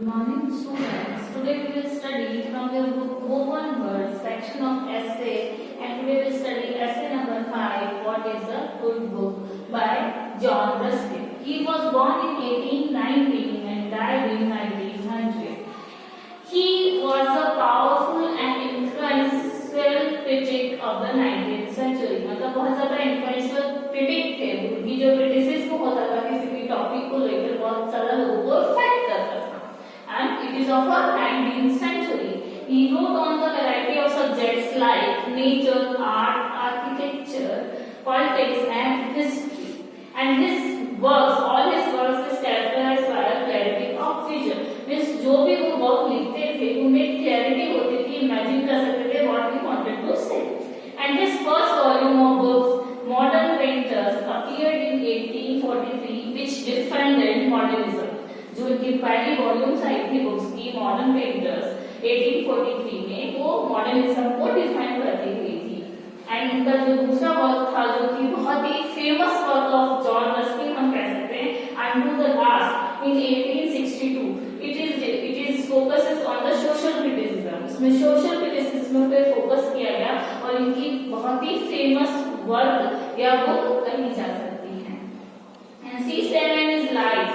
Morning students, today we will study from your book Woven Words section of essay, and today we will study essay number 5, What is a Good Book, by John Ruskin. He was born in 1819 and died in 1900. He was a powerful and influential critic of the 19th century. मतलब बहुत ज़्यादा influential critic थे, उनकी जो criticism होता था किसी भी टॉपिक को लेकर बहुत ज़्यादा लोगों को affect करता था. And it is of the 19th century. He wrote on the variety of subjects like nature, art, architecture, politics, and history. And his works, all his works, is characterized by a clarity of vision. Means जो भी वो work लिखते थे उनमें clarity होती थी, imagine कर सकते थे what he wanted to say. And his first volume of books, Modern Painters, appeared in 1843, which defended modernism. जो इनकी पहली वॉल्यूम्स आई थी बुक्स की मॉडर्न पेंटर्स 1843 में, वो मॉडर्निज्म को डिफाइन करती हुई थी. एंड इनका जो दूसरा वर्क था जो कि बहुत ही famous work of John Ruskin हम कह सकते हैं, unto the last in 1862. It is focuses on the social criticism. इसमें सोशल क्रिटिसिज्म पे फोकस किया गया और इनकी बहुत ही फेमस वर्क या बुक कही जा सकती है. And C7 is life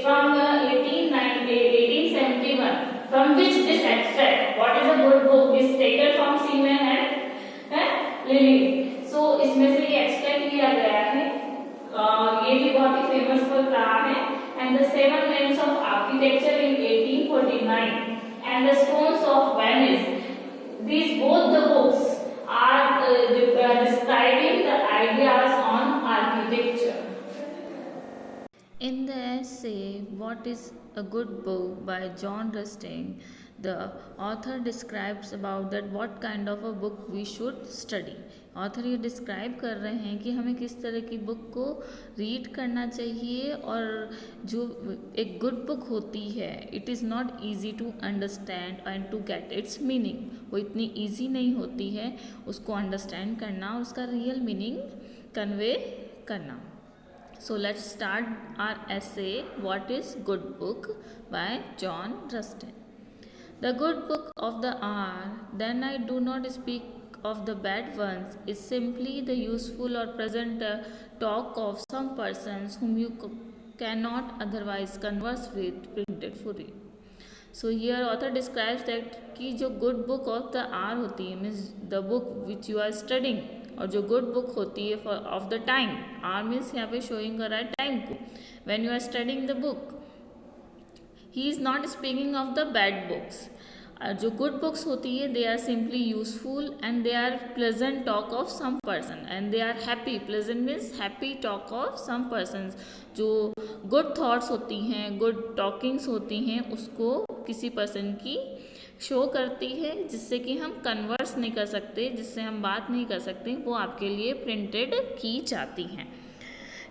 from 1871, from which this extract, what is a good book, is taken from Seaman and Lilly. So इसमें से ये extract लिया गया है. ये भी बहुत ही famous वर्क रहा है. And the Seven Lamps of Architecture in 1849 and the Stones of Venice. These both the books are describing the ideas on architecture. In the essay, What is a Good Book by John Ruskin, the author describes about that what kind of a book we should study. Author ये describe कर रहे हैं कि हमें किस तरह की book को रीड करना चाहिए, और जो एक गुड बुक होती है it is not easy to understand and to get its meaning. वो इतनी ईजी नहीं होती है उसको अंडरस्टैंड करना, उसका रियल मीनिंग कन्वे करना. So let's start our essay, What is Good Book by John Ruskin. The good book of the hour, then I do not speak of the bad ones, is simply the useful or present talk of some persons whom you cannot otherwise converse with, printed for you. So here author describes that कि जो good book of the hour होती है means the book which you are studying, और जो good book होती है for of the time. Are means यहाँ पे शोइंग कर रहा है टाइम को. When you are studying the book, he is not speaking of the bad books. जो गुड बुक्स होती है they are simply useful and they are pleasant talk of some person and they are happy. Pleasant means happy talk of some person. जो good thoughts होती हैं, good टॉकिंग्स होती हैं, उसको किसी पर्सन की शो करती है जिससे कि हम कन्वर्स नहीं कर सकते, जिससे हम बात नहीं कर सकते, वो आपके लिए प्रिंटेड की जाती हैं.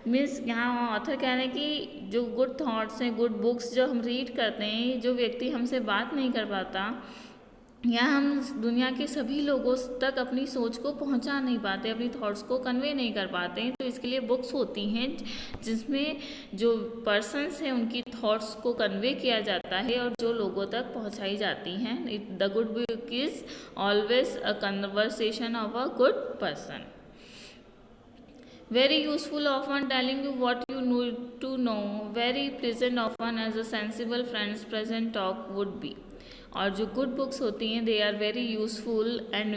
मीन्स यहाँ ऑथर कह रहे हैं कि जो गुड थॉट्स हैं, गुड बुक्स जो हम रीड करते हैं, जो व्यक्ति हमसे बात नहीं कर पाता या हम दुनिया के सभी लोगों तक अपनी सोच को पहुंचा नहीं पाते, अपनी थॉट्स को कन्वे नहीं कर पाते हैं, तो इसके लिए बुक्स होती हैं जिसमें जो पर्सन्स हैं उनकी थॉट्स को कन्वे किया जाता है और जो लोगों तक पहुंचाई जाती हैं. The good book is always a conversation of a good person. Very useful, often telling you what you need to know. Very pleasant, often as a sensible friend's present talk would be. और जो good books होती हैं they are very useful and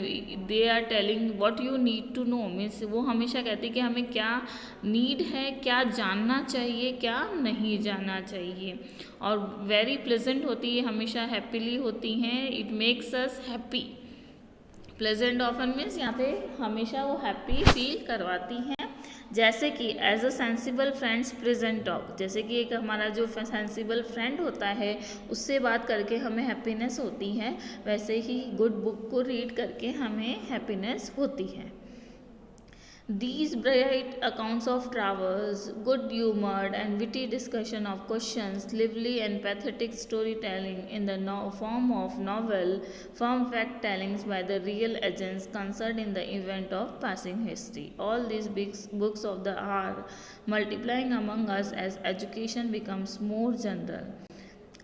they are telling what you need to know. Means वो हमेशा कहती है कि हमें क्या नीड है, क्या जानना चाहिए, क्या नहीं जानना चाहिए. और वेरी प्लेजेंट होती है, हमेशा हैप्पीली होती हैं. It makes us happy. Pleasant often means यहाँ पे हमेशा वो हैप्पी फील करवाती हैं. जैसे कि as a sensible friends present talk, जैसे कि एक हमारा जो सेंसिबल फ्रेंड होता है उससे बात करके हमें हैप्पीनेस होती है, वैसे ही गुड बुक को रीड करके हमें हैप्पीनेस होती है. These bright accounts of travels, good humored and witty discussion of questions, lively and pathetic storytelling in the form of novel, firm fact tellings by the real agents concerned in the event of passing history. All these books of the are multiplying among us as education becomes more general.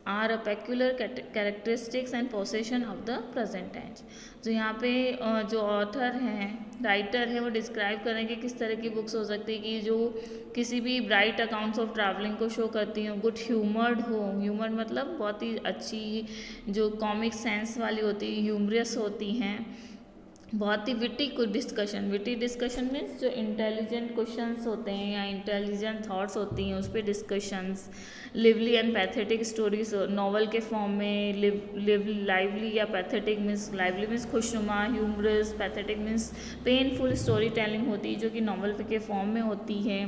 Are a peculiar characteristics and possession of the present age. जो यहाँ पे जो author हैं, writer है, वो describe करेंगे किस तरह की बुक्स हो सकती है कि जो किसी भी ब्राइट अकाउंट्स ऑफ ट्रैवलिंग को शो करती हैं, गुड ह्यूमर्ड हो, ह्यूमर मतलब बहुत ही अच्छी जो कॉमिक सेंस वाली होती है, ह्यूमरस होती हैं, बहुत ही विटी डिस्कशन मीन्स जो इंटेलिजेंट क्वेश्चंस होते हैं या इंटेलिजेंट थॉट्स होती हैं उस पर discussions, lively and pathetic stories novel के फॉर्म में, लाइवली या पैथेटिक मीन्स लाइवली मीन्स खुशनुमा, humorous, pathetic means painful story telling होती है जो कि नॉवल के फॉर्म में होती है,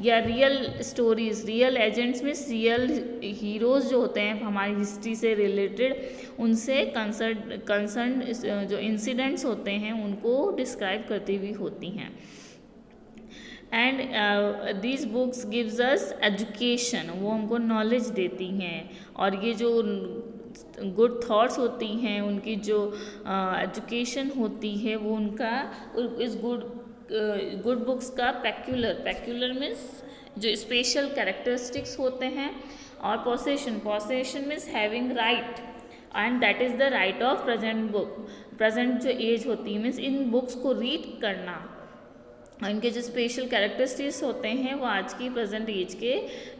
या real stories, real agents means real heroes जो होते हैं हमारी हिस्ट्री से रिलेटेड, उनसे कंसर्न जो इंसिडेंट्स होते हैं उनको डिस्क्राइब करती हुई होती हैं। And these books gives us education, वो हमको नॉलेज देती हैं, और ये जो गुड थॉट्स होती हैं उनकी जो एजुकेशन होती है वो उनका इस गुड बुक्स का पैक्यूलर मीन्स जो स्पेशल कैरेक्टरिस्टिक्स होते हैं, और possession means having right, and that is the right of present जो एज होती है मीन्स इन बुक्स को रीड करना, इनके जो स्पेशल कैरेक्टरिस्टिक्स होते हैं वो आज की प्रेजेंट एज के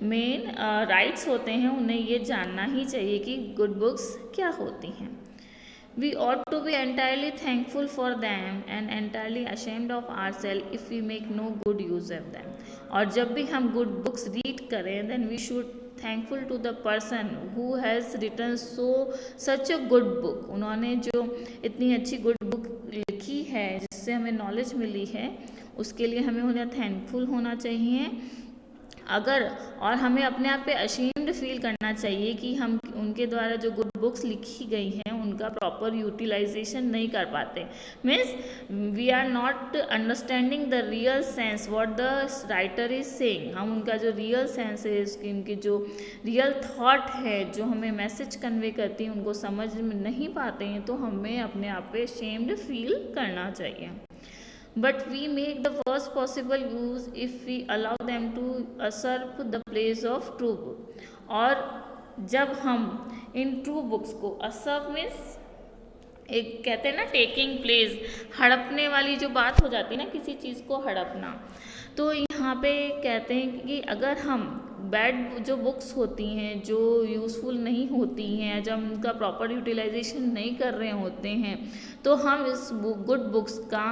मेन राइट्स होते हैं, उन्हें ये जानना ही चाहिए कि गुड बुक्स क्या होती हैं। We ought to be entirely thankful for them and entirely ashamed of ourselves if we make no good use of them. और जब भी हम good books read करें then we should thankful to the person who has written such a good book. उन्होंने जो इतनी अच्छी good book लिखी है जिससे हमें knowledge मिली है, उसके लिए हमें उन्हें thankful होना चाहिए। और हमें अपने आप पे अशेम्ड फील करना चाहिए कि हम उनके द्वारा जो गुड बुक्स लिखी गई हैं उनका प्रॉपर यूटिलाइजेशन नहीं कर पाते, means we are not understanding the real sense what the writer is saying. हम उनका जो रियल सेंस है, उनकी जो रियल थॉट है, जो हमें मैसेज कन्वे करती है, उनको समझ में नहीं पाते हैं, तो हमें अपने आप पे अशेम्ड फील करना चाहिए। But we make the worst possible use if we allow them to usurp the place of true book. और जब हम इन ट्रू बुक्स को usurp मीन्स एक कहते हैं ना टेकिंग प्लेस, हड़पने वाली जो बात हो जाती है ना, किसी चीज़ को हड़पना, तो यहाँ पे कहते हैं कि अगर हम बैड जो बुक्स होती हैं जो यूज़फुल नहीं होती हैं, जब उनका प्रॉपर यूटिलाइजेशन नहीं कर रहे होते हैं, तो हम इस गुड बुक्स का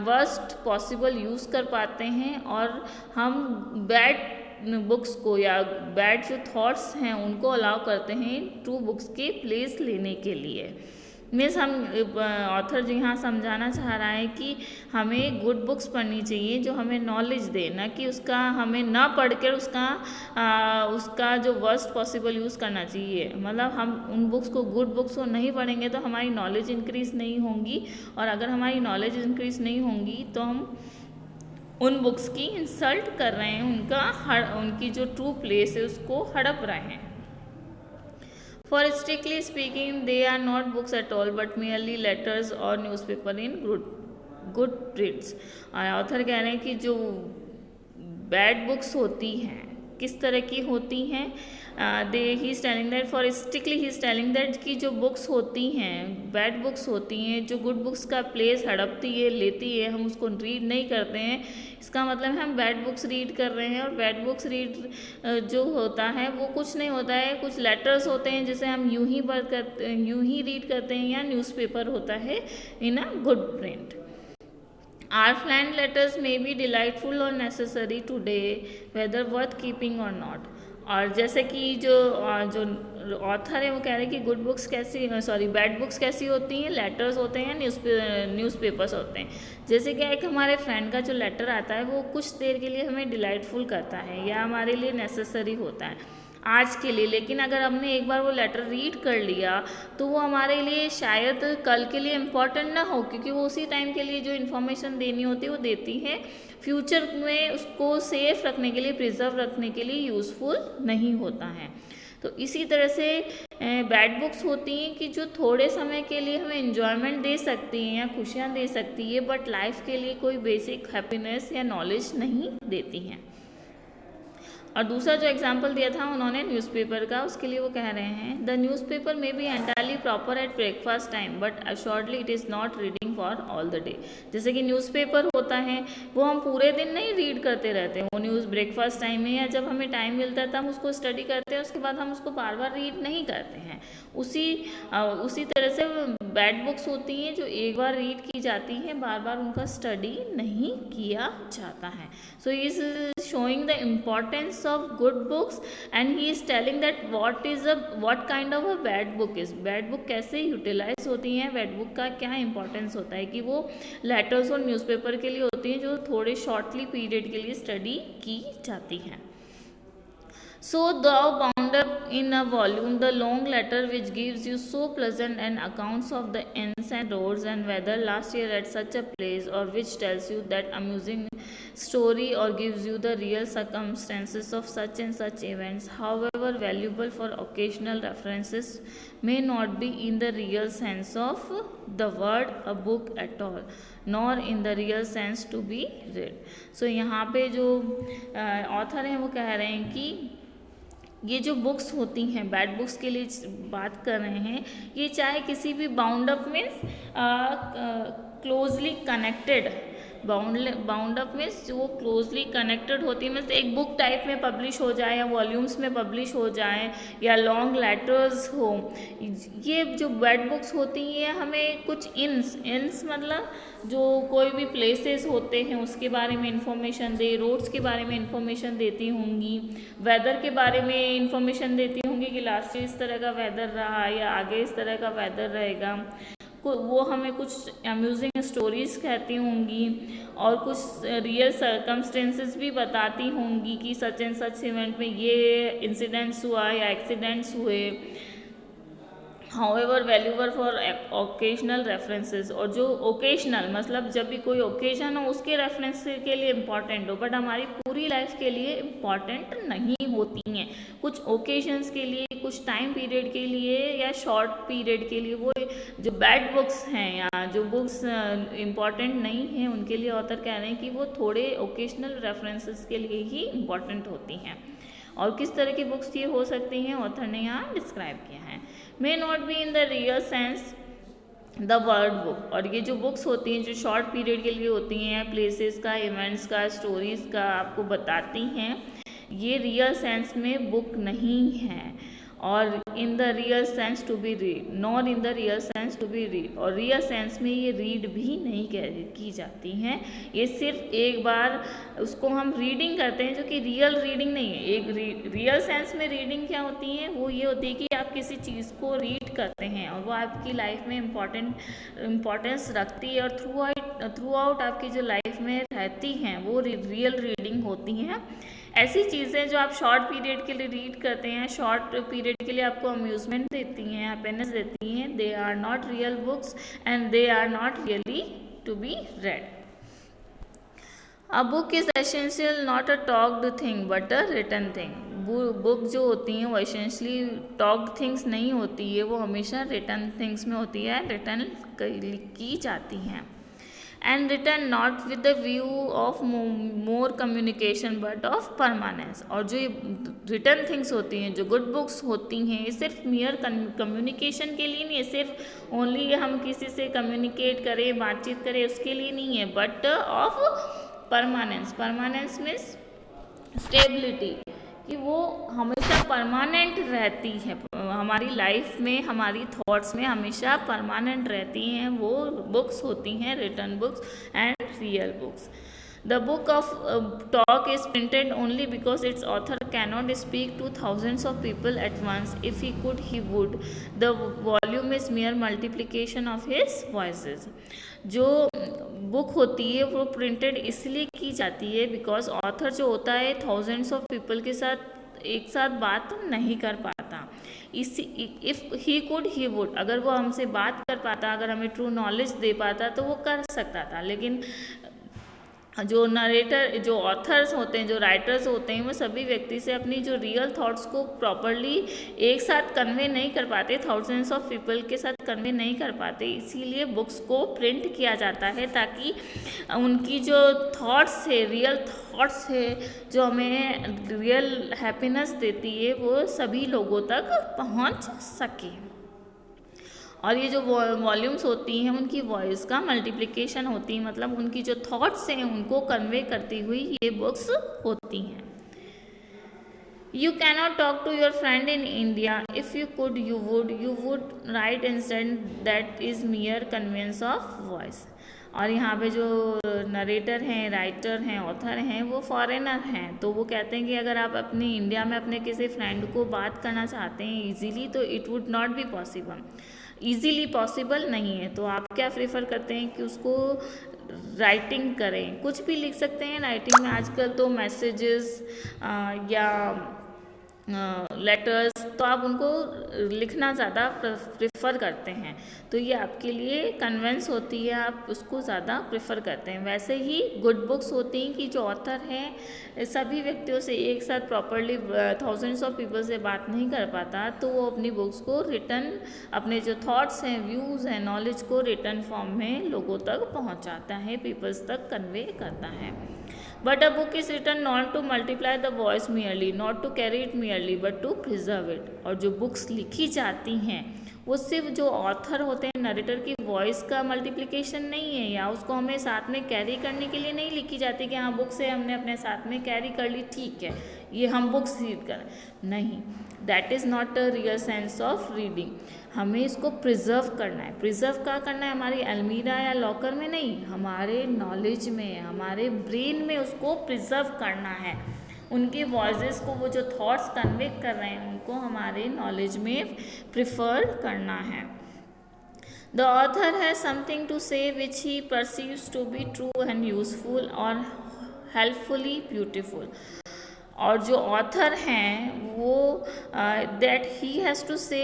वर्स्ट पॉसिबल यूज़ कर पाते हैं, और हम बैड बुक्स को या बैड जो थॉट्स हैं उनको अलाउ करते हैं ट्रू बुक्स के प्लेस लेने के लिए। मीन्स हम ऑथर जी यहाँ समझाना चाह रहा है कि हमें गुड बुक्स पढ़नी चाहिए जो हमें नॉलेज दे, ना कि उसका हमें ना पढ़कर उसका जो वर्स्ट पॉसिबल यूज़ करना चाहिए। मतलब हम उन बुक्स को, गुड बुक्स को नहीं पढ़ेंगे तो हमारी नॉलेज इंक्रीज़ नहीं होंगी, और अगर हमारी नॉलेज इंक्रीज़ नहीं होंगी तो हम उन बुक्स की इंसल्ट कर रहे हैं, उनकी जो ट्रू प्लेस है उसको हड़प रहे हैं। For strictly speaking, they are not books at all, but merely letters or newspaper in good prints. Author कह रहे हैं कि जो बैड बुक्स होती हैं किस तरह की होती हैं, he is telling that for strictly he is telling that कि जो बुक्स होती हैं, बैड बुक्स होती हैं, जो गुड बुक्स का प्लेस हड़पती है, लेती है, हम उसको रीड नहीं करते हैं, इसका मतलब है हम बैड बुक्स रीड कर रहे हैं। और बैड बुक्स रीड जो होता है वो कुछ नहीं होता है, कुछ लेटर्स होते हैं जिसे हम यूं ही रीड करते हैं, या न्यूज़पेपर होता है in a good print. Our planned letters may be delightful or necessary today, whether worth keeping or not. और जैसे कि जो ऑथर है वो कह रहे हैं कि गुड बुक्स बैड बुक्स कैसी होती हैं, लेटर्स होते हैं, न्यूज़पेपर्स होते हैं। जैसे कि एक हमारे फ्रेंड का जो लेटर आता है वो कुछ देर के लिए हमें डिलाइटफुल करता है या हमारे लिए नेसेसरी होता है आज के लिए, लेकिन अगर हमने एक बार वो लेटर रीड कर लिया तो वो हमारे लिए शायद कल के लिए इम्पॉर्टेंट ना हो, क्योंकि वो उसी टाइम के लिए जो इन्फॉर्मेशन देनी होती है वो देती है, फ्यूचर में उसको सेफ रखने के लिए, प्रिजर्व रखने के लिए यूज़फुल नहीं होता है। तो इसी तरह से बैड बुक्स होती हैं कि जो थोड़े समय के लिए हमें इन्जॉयमेंट दे सकती हैं या खुशियाँ दे सकती है, बट लाइफ के लिए कोई बेसिक हैप्पीनेस या नॉलेज नहीं देती हैं। और दूसरा जो एग्जाम्पल दिया था उन्होंने न्यूज़पेपर का, उसके लिए वो कह रहे हैं the newspaper may be entirely proper at breakfast time but assuredly it is not reading for all the day. जैसे कि न्यूज़पेपर होता है वो हम पूरे दिन नहीं रीड करते रहते हैं, वो न्यूज़ ब्रेकफास्ट टाइम में या जब हमें टाइम मिलता है तब हम उसको स्टडी करते हैं, उसके बाद हम उसको बार बार रीड नहीं करते हैं। उसी तरह से बैड बुक्स होती हैं जो एक बार रीड की जाती हैं, बार बार उनका स्टडी नहीं किया जाता है। So is showing the importance of good books and he is telling that what kind of a bad book is, bad book कैसे यूटिलाइज होती हैं, bad book का क्या इंपॉर्टेंस होता है कि वो लेटर्स और न्यूज़पेपर के लिए होती हैं जो थोड़े शॉर्टली पीरियड के लिए स्टडी की जाती हैं। So thou bound up in a volume the long letter which gives you so pleasant an accounts of the inns and roads and weather last year at such a place, or which tells you that amusing story or gives you the real circumstances of such and such events, however valuable for occasional references, may not be in the real sense of the word a book at all, nor in the real sense to be read। So यहाँ पे जो author हैं वो कह रहे हैं कि ये जो बुक्स होती हैं बैड बुक्स के लिए बात कर रहे हैं, ये चाहे किसी भी bound up means closely connected, bound up means वो क्लोजली कनेक्टेड होती है, मीन्स एक बुक टाइप में पब्लिश हो जाए या वॉल्यूम्स में पब्लिश हो जाए या लॉन्ग लेटर्स हो। ये जो बैड बुक्स होती हैं हमें कुछ इंस मतलब जो कोई भी प्लेसेस होते हैं उसके बारे में इंफॉर्मेशन दे, रोड्स के बारे में इंफॉर्मेशन देती होंगी, वेदर के बारे में इंफॉर्मेशन देती होंगी कि लास्ट ईयर इस तरह का वेदर रहा या आगे इस तरह का वेदर रहेगा, वो हमें कुछ अम्यूजिंग स्टोरीज कहती होंगी और कुछ रियल सर्कमस्टेंसेस भी बताती होंगी कि सच एंड सच इवेंट में ये इंसिडेंट्स हुआ या एक्सीडेंट्स हुए। However valuable for occasional references, और जो ओकेजनल मतलब जब भी कोई ओकेजन हो उसके रेफरेंस के लिए इम्पॉर्टेंट हो बट हमारी पूरी लाइफ के लिए इम्पॉर्टेंट नहीं होती हैं, कुछ ओकेजन्स के लिए, कुछ टाइम पीरियड के लिए या शॉर्ट पीरियड के लिए। वो जो बैड बुक्स हैं या जो बुक्स इम्पॉर्टेंट नहीं हैं उनके लिए ऑथर कह रहे हैं कि वो थोड़े ओकेजनल रेफरेंसेस के लिए ही इम्पॉर्टेंट होती हैं। और किस तरह की बुक्स ये हो सकती हैं ऑथर ने यहाँ डिस्क्राइब किया है। May not be in the real sense the word book, और ये जो बुक्स होती हैं जो शॉर्ट पीरियड के लिए होती हैं, प्लेसेस का, इवेंट्स का, स्टोरीज का आपको बताती हैं, ये रियल सेंस में बुक नहीं है। और in the real sense to be read, nor in the real sense to be read, और रियल सेंस में ये रीड भी नहीं की जाती हैं, ये सिर्फ एक बार उसको हम रीडिंग करते हैं जो कि रियल रीडिंग नहीं है। एक रियल सेंस में रीडिंग क्या होती है, वो ये होती है कि आप किसी चीज़ को रीड करते हैं और वो आपकी लाइफ में इम्पोर्टेंस रखती है और थ्रू आउट आपकी जो लाइफ में रहती हैं वो रियल रीडिंग होती हैं। ऐसी चीज़ें जो आप शॉर्ट पीरियड के लिए रीड करते हैं, शॉर्ट पीरियड के लिए आपको अम्यूजमेंट देती हैं, हैप्पीनेस देती हैं, they are not real books and they are not really to be read. A book is essential not a talked thing but a written thing. Book जो होती हैं वो एसेंशियली टॉक्ड थिंग्स नहीं होती है, वो हमेशा रिटन थिंग्स में होती है, रिटन की जाती हैं। And written not with the view of more communication but of permanence. और जो ये रिटन थिंग्स होती हैं, जो गुड बुक्स होती हैं, ये सिर्फ मियर कम्युनिकेशन के लिए नहीं है, सिर्फ ओनली हम किसी से कम्युनिकेट करें, बातचीत करें उसके लिए नहीं है, but of permanence. Permanence means stability, कि वो हमेशा परमानेंट रहती है हमारी लाइफ में, हमारी थॉट्स में हमेशा परमानेंट रहती हैं, वो बुक्स होती हैं written books and real books. The book of talk is printed only because its author cannot speak to thousands of people at once, if he could he would. The volume is mere multiplication of his voices. जो book होती है वो printed इसलिए की जाती है because author जो होता है थाउजेंड्स ऑफ पीपल के साथ एक साथ बात नहीं कर पाता। If he could he would, अगर वो हमसे बात कर पाता, अगर हमें ट्रू नॉलेज दे पाता तो वो कर सकता था, लेकिन जो नरेटर, जो ऑथर्स होते हैं, जो राइटर्स होते हैं, वो सभी व्यक्ति से अपनी जो रियल थॉट्स को प्रॉपरली एक साथ कन्वे नहीं कर पाते, थाउजेंड्स ऑफ पीपल के साथ कन्वे नहीं कर पाते। इसीलिए बुक्स को प्रिंट किया जाता है ताकि उनकी जो थॉट्स है, रियल थॉट्स है, जो हमें रियल हैप्पीनेस देती है, वो सभी लोगों तक पहुंच सके। और ये जो वॉल्यूम्स होती हैं उनकी वॉइस का मल्टीप्लिकेशन होती है, मतलब उनकी जो थॉट्स हैं उनको कन्वे करती हुई ये बुक्स होती हैं। You cannot talk to your friend in India. If you could, you would write instead. That is mere conveyance of voice. और यहाँ पे जो नरेटर हैं, राइटर हैं, ऑथर हैं, वो फॉरेनर हैं, तो वो कहते हैं कि अगर आप अपनी इंडिया में अपने किसी फ्रेंड को बात करना चाहते हैं इजीली, तो it would not be possible, easily possible नहीं है। तो आप क्या प्रेफर करते हैं कि उसको राइटिंग करें, कुछ भी लिख सकते हैं राइटिंग में। आजकल तो मैसेजेस या लेटर्स, तो आप उनको लिखना ज़्यादा प्रेफर करते हैं, तो ये आपके लिए कन्वेंस होती है, आप उसको ज़्यादा प्रेफर करते हैं। वैसे ही गुड बुक्स होती हैं कि जो ऑथर हैं सभी व्यक्तियों से एक साथ प्रॉपरली थाउजेंड्स ऑफ पीपल से बात नहीं कर पाता, तो वो अपनी बुक्स को रिटर्न, अपने जो थॉट्स हैं, व्यूज़ हैं, नॉलेज को रिटर्न फॉर्म में लोगों तक पहुंचाता है, पीपल्स तक कन्वे करता है। But a book is written not to multiply the voice merely, not to carry it merely, but to preserve it. और जो बुक्स लिखी जाती हैं वो सिर्फ जो ऑथर होते हैं, नरेटर की वॉइस का मल्टीप्लिकेशन नहीं है, या उसको हमें साथ में कैरी करने के लिए नहीं लिखी जाती कि हाँ बुक से हमने अपने साथ में कैरी कर ली, ठीक है ये हम बुक्स रीड करें, नहीं, that is not a real sense of reading. हमें इसको प्रिजर्व करना है। प्रिजर्व क्या करना है? हमारी अलमीरा या लॉकर में नहीं, हमारे नॉलेज में, हमारे ब्रेन में उसको प्रिजर्व करना है। उनकी वॉइसेस को, वो जो थॉट्स कन्वे कर रहे हैं उनको हमारे नॉलेज में प्रिफर करना है। The author has something to say which he perceives to be true and useful और हेल्पफुली ब्यूटिफुल। और जो ऑथर हैं वो that he has to say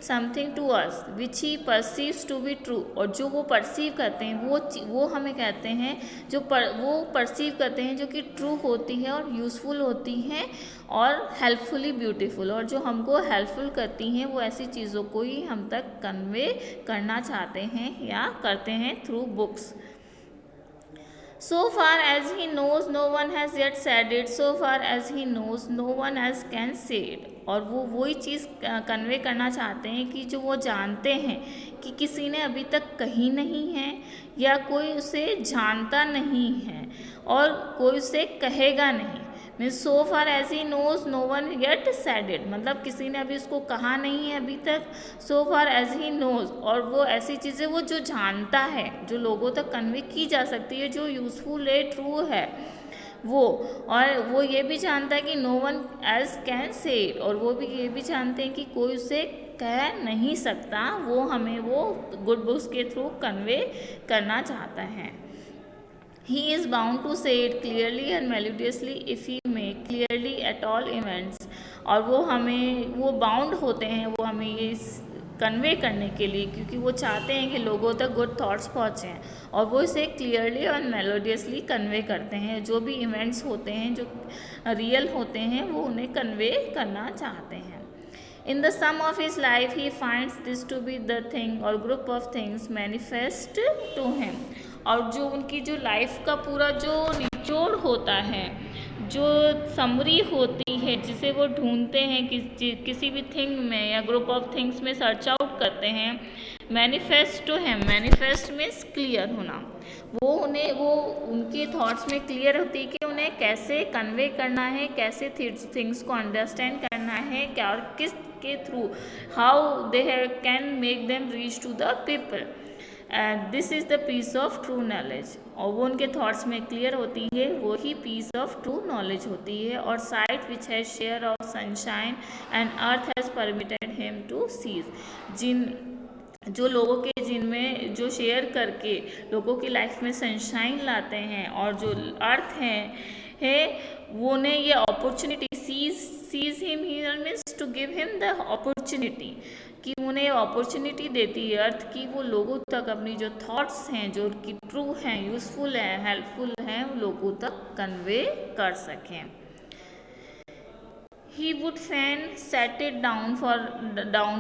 something to us which he perceives to be true, और जो वो perceive करते हैं वो हमें कहते हैं, वो परसीव करते हैं जो कि ट्रू होती है और यूज़फुल होती हैं और हेल्पफुली ब्यूटीफुल, और जो हमको हेल्पफुल करती हैं वो ऐसी चीज़ों को ही हम तक कन्वे करना चाहते हैं या करते हैं through books. So far as he knows, no one has yet said it. So far as he knows, no one else can say it. और वो वही चीज़ कन्वे करना चाहते हैं कि जो वो जानते हैं कि किसी ने अभी तक कही नहीं है या कोई उसे जानता नहीं है और कोई उसे कहेगा नहीं। Means so far as he knows no one yet said it, मतलब किसी ने अभी उसको कहा नहीं है अभी तक। सो फार एज ही नोज, और वो ऐसी चीज़ें वो जो जानता है, जो लोगों तक कन्वे की जा सकती है, जो यूज़फुल है, ट्रू है वो, और वो ये भी जानता है कि no one else can say it, और वो भी ये भी जानते हैं कि कोई उसे कह नहीं सकता। वो हमें वो गुड बुक्स के थ्रू कन्वे करना चाहता है। He is bound to say it clearly and melodiously if he may clearly at all events, और वो बाउंड होते हैं, वो हमें ये कन्वे करने के लिए, क्योंकि वो चाहते हैं कि लोगों तक गुड थॉट्स पहुँचें, और वो इसे क्लियरली और मेलोडियसली कन्वे करते हैं। जो भी इवेंट्स होते हैं, जो रियल होते हैं, वो उन्हें कन्वे करना चाहते हैं। In the sum of his life, he finds this to be the thing or group of things manifest to him. और जो उनकी जो लाइफ का पूरा जो निचोड़ होता है, जो समरी होती है, जिसे वो ढूंढते हैं किसी भी थिंग में या ग्रुप ऑफ थिंग्स में सर्च आउट करते हैं, manifest to him, manifest means clear होना, वो उनके थॉट्स में क्लियर होती है कि उन्हें कैसे कन्वे करना है, कैसे थिंग्स को अंडरस्टैंड करना है, क्या और किस के through, how they can make them reach to the people. This is the piece of true knowledge, और वो उनके थॉट्स में क्लियर होती है, वो ही पीस ऑफ ट्रू नॉलेज होती है। और sight which has share of sunshine and earth has permitted him to seize, जो लोगों के जिनमें जो शेयर करके लोगों की लाइफ में सनशाइन लाते हैं, और जो अर्थ है वो ने ये opportunity see seize him here means to give him the opportunity, कि उन्हें अपॉर्चुनिटी देती है अर्थ कि वो लोगों तक अपनी जो थॉट्स हैं, जो कि ट्रू हैं, यूजफुल हैं, हेल्पफुल हैं, वो लोगों तक कन्वे कर सकें. He would fain set it down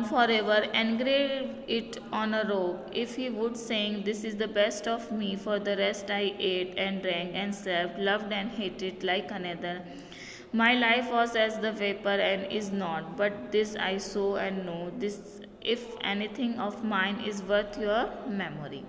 forever, engrave it on a rope, if he would, saying, "This is the best of me, for the rest I ate and drank and slept, loved and hated like another. My life was as the vapor and is not, but this I saw and know, this if anything of mine is worth your memory."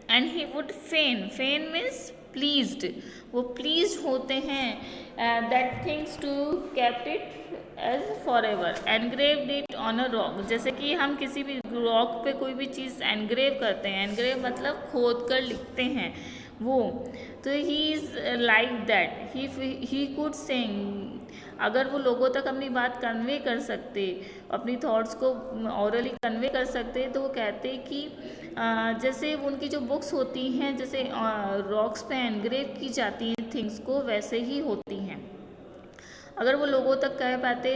And he would fain means pleased, वो pleased होते हैं that things to kept it as for ever, engraved it on a rock. जैसे कि हम किसी भी rock पे कोई भी चीज़ एनग्रेव करते हैं, एनग्रेव मतलब खोद कर लिखते हैं वो, तो he is like that. He could sing, अगर वो लोगों तक अपनी बात कन्वे कर सकते, अपनी थॉट्स को ऑरली कन्वे कर सकते, तो वो कहते कि जैसे उनकी जो बुक्स होती हैं, जैसे रॉक्स पे एनग्रेव की जाती हैं थिंग्स को, वैसे ही होती हैं. अगर वो लोगों तक कह पाते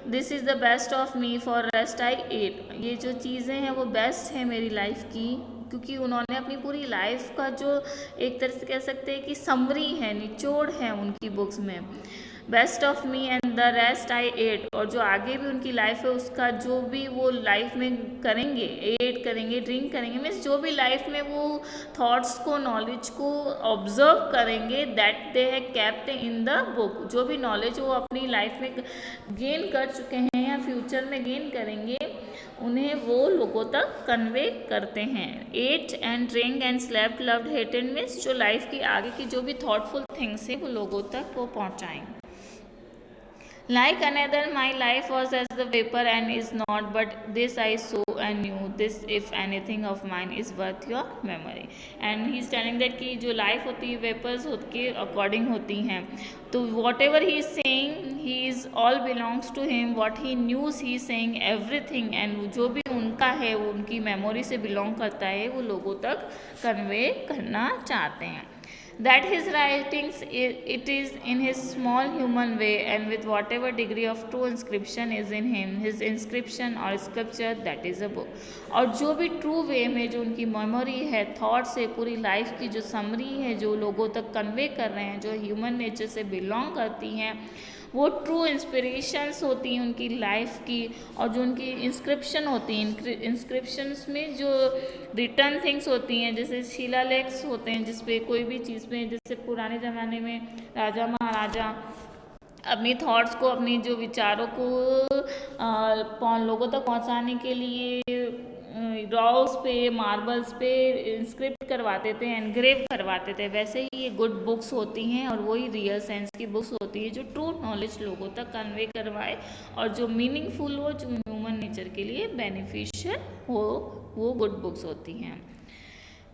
this is the best of me for rest I ate, ये जो चीज़ें हैं वो बेस्ट है मेरी लाइफ की, क्योंकि उन्होंने अपनी पूरी लाइफ का जो एक तरह से कह सकते हैं कि समरी है, निचोड़ है उनकी बुक्स में, best of me and the rest I ate. और जो आगे भी उनकी लाइफ है उसका जो भी वो लाइफ में करेंगे, एट करेंगे, ड्रिंक करेंगे, मीन्स जो भी लाइफ में वो थॉट्स को, नॉलेज को ऑब्जर्व करेंगे, that they have kept in the book. जो भी नॉलेज वो अपनी लाइफ में गेन कर चुके हैं या फ्यूचर में गेन करेंगे, उन्हें वो लोगों तक कन्वे करते हैं. Ate and drink and slept, loved, hated means जो लाइफ की आगे की जो भी थॉटफुल थिंग्स है वो लोगों तक वो पहुँचाएंगे. Like another, my life was as the vapor and is not, but this I saw and knew, this if anything of mine is worth your memory. And he is telling that कि जो life होती है vapors के according होती हैं, तो whatever he is saying, he is all belongs to him, what he knew he is saying everything, and जो भी उनका है वो उनकी memory से belong करता है, वो लोगों तक convey करना चाहते हैं. That his writings, it is in his small human way and with whatever degree of true inscription is in him, his inscription or sculpture, that is a book. और जो भी ट्रू वे में जो उनकी मेमोरी है, थॉट्स है, पूरी life की जो समरी है, जो लोगों तक कन्वे कर रहे हैं, जो ह्यूमन नेचर से बिलोंग करती हैं, वो ट्रू इंस्पिरेशंस होती हैं उनकी लाइफ की. और जो उनकी इंस्क्रिप्शन होती हैं, इंस्क्रिप्शंस में जो रिटर्न थिंग्स होती हैं, जैसे शिलालेख्स होते हैं जिस पे कोई भी चीज़ पे, जैसे पुराने ज़माने में राजा महाराजा अपनी थॉट्स को, अपनी जो विचारों को लोगों तक पहुंचाने के लिए रॉक्स पे, मार्बल्स पे इंस्क्रिप्ट करवाते थे, एनग्रेव करवाते थे, वैसे ही ये गुड बुक्स होती हैं और वही रियल सेंस की बुक्स होती है जो ट्रू नॉलेज लोगों तक कन्वे करवाए और जो मीनिंगफुल हो, जो ह्यूमन नेचर के लिए बेनिफिशियल हो, वो गुड बुक्स होती हैं.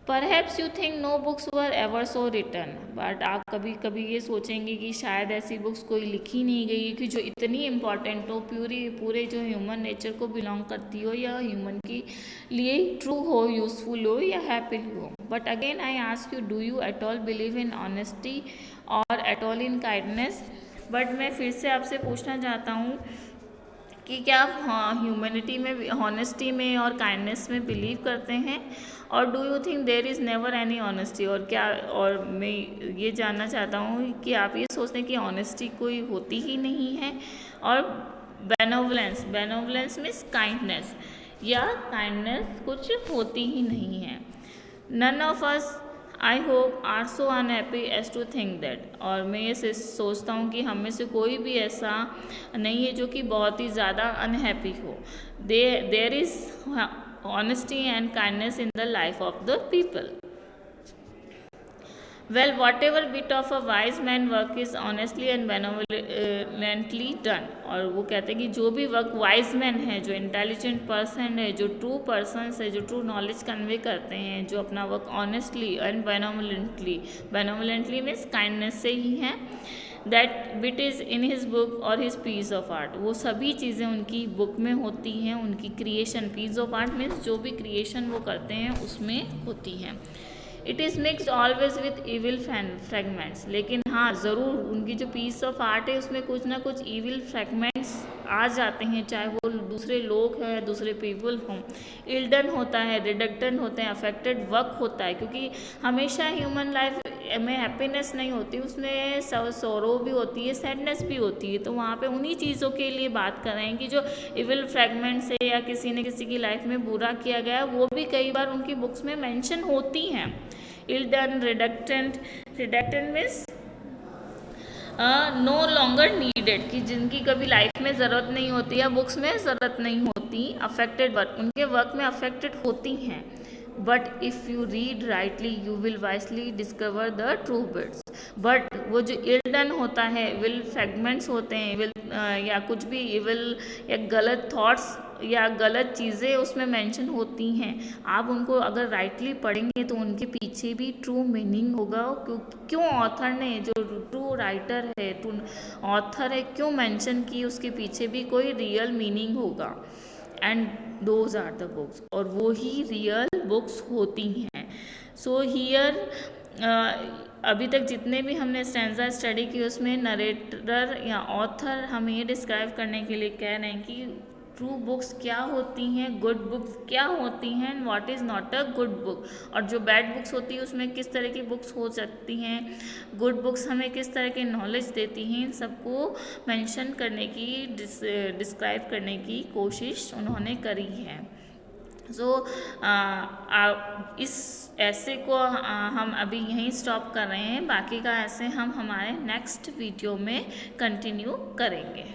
Perhaps you think no books were ever so written, but आप कभी कभी ये सोचेंगे कि शायद ऐसी बुक्स कोई लिखी नहीं गई कि जो इतनी इम्पॉर्टेंट हो, पूरे जो ह्यूमन नेचर को बिलोंग करती हो, या ह्यूमन के लिए ट्रू हो, यूजफुल हो या हैप्पी हो. But again I ask you, do you at all believe in honesty और at all in kindness. But मैं फिर से आपसे पूछना चाहता हूँ कि क्या आप ह्यूमैनिटी में, हॉनेस्टी में और काइंडनेस में बिलीव करते हैं, और do you think there is never any honesty. और क्या, और मैं ये जानना चाहता हूँ कि आप ये सोचते हैं कि ऑनेस्टी कोई होती ही नहीं है, और बेनोवलेंस मीन्स काइंडनेस, या काइंडनेस कुछ होती ही नहीं है. None of us I hope are so unhappy as to think that. और मैं ये सोचता हूँ कि हम में से कोई भी ऐसा नहीं है जो कि बहुत ही ज़्यादा अनहैप्पी हो. There is honesty and kindness in the life of the people. Well, whatever bit of a wise man work is honestly and benevolently done. और वो कहते हैं कि जो भी वर्क वाइज मैन है, जो इंटेलिजेंट पर्सन है, जो ट्रू पर्सन्स है, जो ट्रू नॉलेज कन्वे करते हैं, जो अपना work honestly and benevolently means kindness से ही है, that bit is in his book और हिज पीस ऑफ आर्ट. वो सभी चीज़ें उनकी बुक में होती हैं, उनकी creation, piece of art means जो भी क्रिएशन वो करते हैं उसमें होती हैं. It is mixed always with evil fragments, लेकिन हाँ ज़रूर उनकी जो पीस ऑफ आर्ट है उसमें कुछ ना कुछ इविल फ्रेगमेंट्स आ जाते हैं, चाहे वो दूसरे लोग हैं, दूसरे पीपल हों। इल्डन होता है, रिडक्टेंट होते हैं, अफेक्टेड वर्क होता है, क्योंकि हमेशा ह्यूमन लाइफ में हैप्पीनेस नहीं होती, उसमें सौरो भी होती है, सैडनेस भी होती है। तो वहाँ पे उन्हीं चीज़ों के लिए बात कर रहे हैं कि जो इविल फ्रेगमेंट्स है या किसी न किसी की लाइफ में बुरा किया गया, वो भी कई बार उनकी बुक्स में मेंशन होती हैं। इल्डन, redundant means no longer needed, कि जिनकी कभी लाइफ में ज़रूरत नहीं होती या बुक्स में ज़रूरत नहीं होती। अफेक्टेड वर्क, उनके वर्क में अफेक्टेड होती हैं। But if you read rightly you will wisely discover the true bits. But वो जो इल्डन होता है, विल फ्रेगमेंट्स होते हैं, विल या कुछ भी इविल या गलत थॉट्स या गलत चीज़ें उसमें मेंशन होती हैं, आप उनको अगर राइटली पढ़ेंगे तो उनके पीछे भी ट्रू मीनिंग होगा। क्यों ऑथर ने, जो ट्रू राइटर है, ट्रू ऑथर है, क्यों मेंशन की, उसके पीछे भी कोई रियल मीनिंग होगा। And those are the books, और वो ही रियल बुक्स होती हैं। सो हियर अभी तक जितने भी हमने स्टैंजा स्टडी की उसमें नरेटर या ऑथर हमें ये डिस्क्राइब करने के लिए कह रहे हैं कि ट्रू बुक्स क्या होती हैं, गुड बुक्स क्या होती हैं, and what is not a good book, और जो बैड बुक्स होती है उसमें किस तरह की बुक्स हो सकती हैं, गुड बुक्स हमें किस तरह की नॉलेज देती हैं, इन सबको मेंशन करने की, डिस्क्राइब करने की कोशिश उन्होंने करी है। सो इस ऐसे को हम अभी यहीं स्टॉप कर रहे हैं, बाकी का ऐसे हम हमारे नेक्स्ट वीडियो में कंटिन्यू करेंगे।